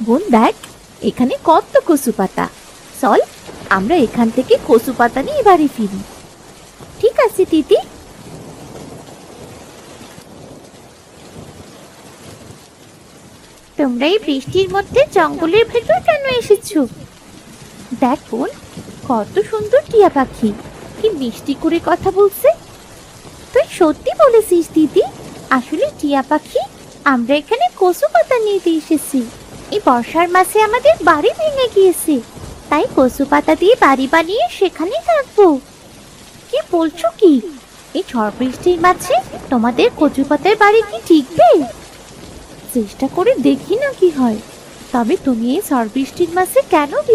বোন দেখ, এখানে কত কচু পাতা। চল আমরা এখান থেকে কচু পাতা নিয়ে বাড়ি ফিরি। ঠিক আছে দিদি। তোমরা এই বৃষ্টির মধ্যে জঙ্গলের ভেতর কেন এসেছো? দেখ বোন, কত সুন্দর টিয়া পাখি, কি মিষ্টি করে কথা বলছে। তুই সত্যি বলেছিস দিদি, আসলে টিয়া পাখি। আমরা এখানে কচু পাতা নিতে এসেছি। এই বর্ষার মাসে আমাদের বাড়ি ভেঙে গিয়েছে, তাই কচু পাতা দিয়ে বাড়ি বানিয়ে সেখানেই থাকবো। কি বলছো কি? এই ঝড় বৃষ্টির মাঝে তোমাদের কচু পাতার বাড়ি কি টিকবে? চেষ্টা করে দেখি না কি হয়। তবে তুমি এই ঝড় বৃষ্টির মাঝে কেন